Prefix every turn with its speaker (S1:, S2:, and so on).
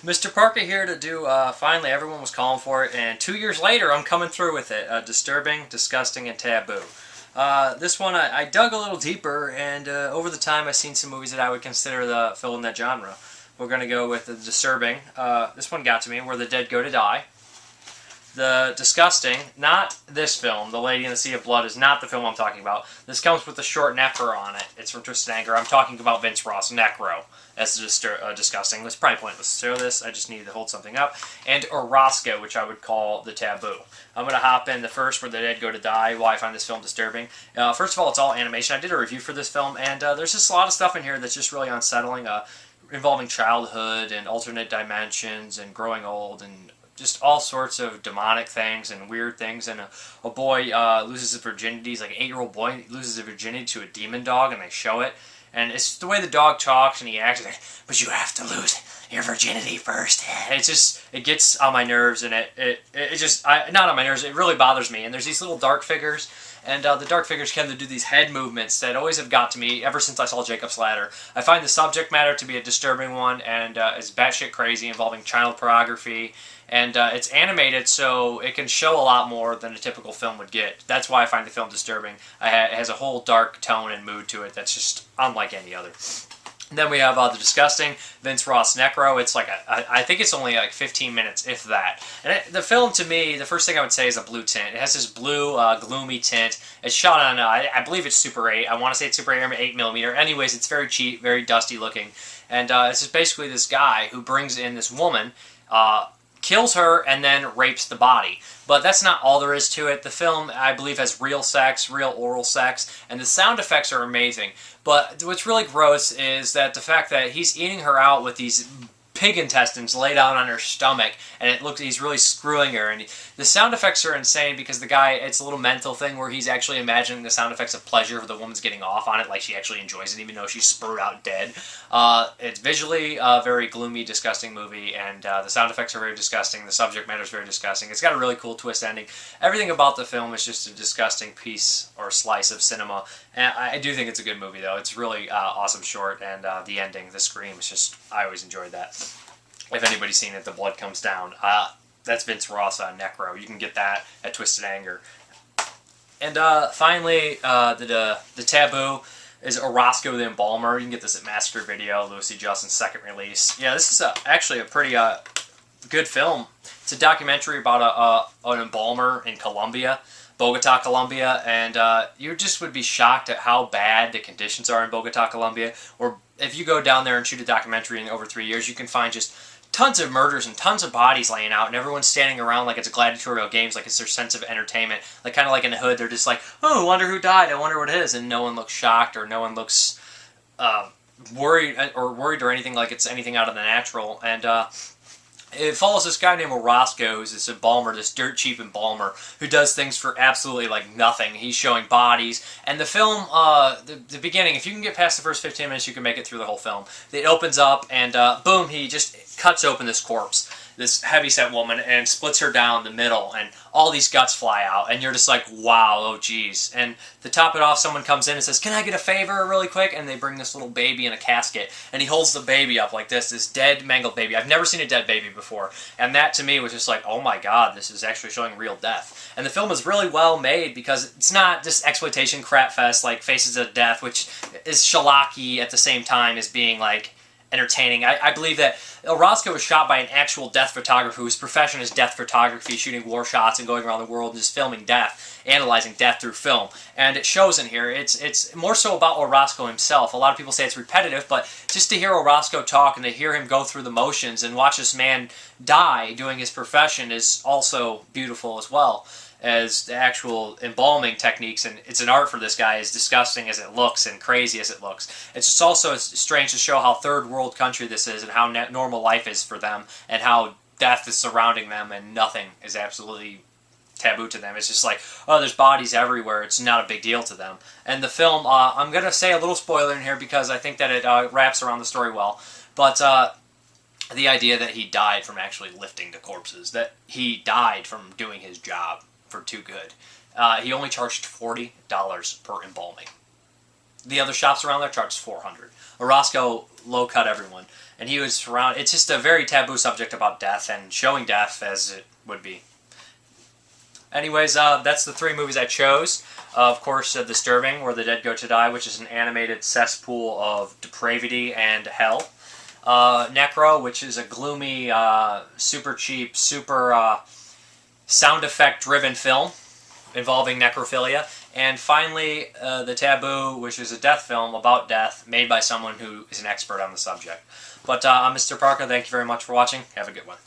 S1: mrparka here to do, finally everyone was calling for it, and 2 years later I'm coming through with it. Disturbing, disgusting, and taboo. This one I dug a little deeper, and over the time I've seen some movies that I would consider the fill in that genre. We're going to go with the disturbing. This one got to me, Where the Dead Go to Die. The disgusting, not this film, The Lady in the Sea of Blood is not the film I'm talking about. This comes with the short Necro on it. It's from Twisted Anger. I'm talking about Vince Ross, Necro. That's disgusting. It's probably pointless to show this. I just needed to hold something up. And Orozco, which I would call the taboo. I'm going to hop in the first, Where the Dead Go to Die, why I find this film disturbing. First of all, it's all animation. I did a review for this film, and there's just a lot of stuff in here that's just really unsettling, involving childhood and alternate dimensions and growing old and just all sorts of demonic things and weird things. And a boy loses his virginity. He's like an 8-year-old boy, loses his virginity to a demon dog, and they show it. And it's the way the dog talks and he acts like, but you have to lose your virginity first. It's just, it gets on my nerves, and it just, not on my nerves, it really bothers me. And there's these little dark figures, and the dark figures tend to do these head movements that always have got to me ever since I saw Jacob's Ladder. I find the subject matter to be a disturbing one, and it's batshit crazy, involving child pornography, and it's animated so it can show a lot more than a typical film would get. That's why I find the film disturbing. It has a whole dark tone and mood to it that's just unlike any other. And then we have the disgusting Vince Ross Necro. It's like I think it's only like 15 minutes, if that. And the film, to me, the first thing I would say is a blue tint. It has this blue, gloomy tint. It's shot on, I believe it's Super 8. I want to say it's Super 8mm. Anyways, it's very cheap, very dusty looking. And it's just basically this guy who brings in this woman, kills her, and then rapes the body. But that's not all there is to it. The film, I believe, has real sex, real oral sex, and the sound effects are amazing. But what's really gross is that the fact that he's eating her out with these pig intestines laid out on her stomach, and it looks, he's really screwing her, and the sound effects are insane because the guy, it's a little mental thing where he's actually imagining the sound effects of pleasure of the woman's getting off on it, like she actually enjoys it even though she's spurred out dead. It's visually a very gloomy, disgusting movie, and the sound effects are very disgusting, the subject matter is very disgusting. It's got a really cool twist ending. Everything about the film is just a disgusting piece or slice of cinema, and I do think it's a good movie though. It's really awesome short, and the ending, the scream, is just, I always enjoyed that. If anybody's seen it, The Blood Comes Down. That's Vince Ross on Necro. You can get that at Twisted Anger. And finally, the taboo is Orozco The Embalmer. You can get this at Massacre Video, Louis C. Justin's second release. Yeah, this is actually a pretty good film. It's a documentary about an embalmer in Colombia, Bogota, Colombia, and you just would be shocked at how bad the conditions are in Bogota, Colombia. Or if you go down there and shoot a documentary in over 3 years, you can find just tons of murders and tons of bodies laying out, and everyone's standing around like it's a gladiatorial games, like it's their sense of entertainment. Like kind of like in the hood, they're just like, oh, I wonder who died, I wonder what it is, and no one looks shocked or no one looks worried or anything like it's anything out of the natural. And it follows this guy named Orozco, who's this embalmer, this dirt cheap embalmer, who does things for absolutely like nothing. He's showing bodies, and the film, the beginning, if you can get past the first 15 minutes, you can make it through the whole film. It opens up, and boom, he just cuts open this corpse, this heavyset woman, and splits her down the middle, and all these guts fly out, and you're just like, wow, oh geez. And to top it off, someone comes in and says, can I get a favor really quick? And they bring this little baby in a casket, and he holds the baby up like this dead, mangled baby. I've never seen a dead baby before, and that to me was just like, oh my god, this is actually showing real death. And the film is really well made because it's not just exploitation crap fest like Faces of Death, which is schlocky at the same time as being like entertaining. I believe that Orozco was shot by an actual death photographer whose profession is death photography, shooting war shots and going around the world and just filming death, analyzing death through film. And it shows in here. It's more so about Orozco himself. A lot of people say it's repetitive, but just to hear Orozco talk and to hear him go through the motions and watch this man die doing his profession is also beautiful as well as the actual embalming techniques, and it's an art for this guy, as disgusting as it looks and crazy as it looks. It's just also strange to show how third world country this is and how normal life is for them and how death is surrounding them and nothing is absolutely taboo to them. It's just like, oh, there's bodies everywhere. It's not a big deal to them. And the film, I'm going to say a little spoiler in here because I think that it wraps around the story well, but the idea that he died from actually lifting the corpses, that he died from doing his job for too good. He only charged $40 per embalming. The other shops around there charged $400. Orozco low cut everyone, and he was around. It's just a very taboo subject about death and showing death as it would be. Anyways, that's the 3 movies I chose. Of course, Disturbing, Where the Dead Go to Die, which is an animated cesspool of depravity and hell. Necro, which is a gloomy, super cheap, super sound effect driven film involving necrophilia. And finally, The Taboo, which is a death film about death made by someone who is an expert on the subject. But I'm Mr. Parka. Thank you very much for watching. Have a good one.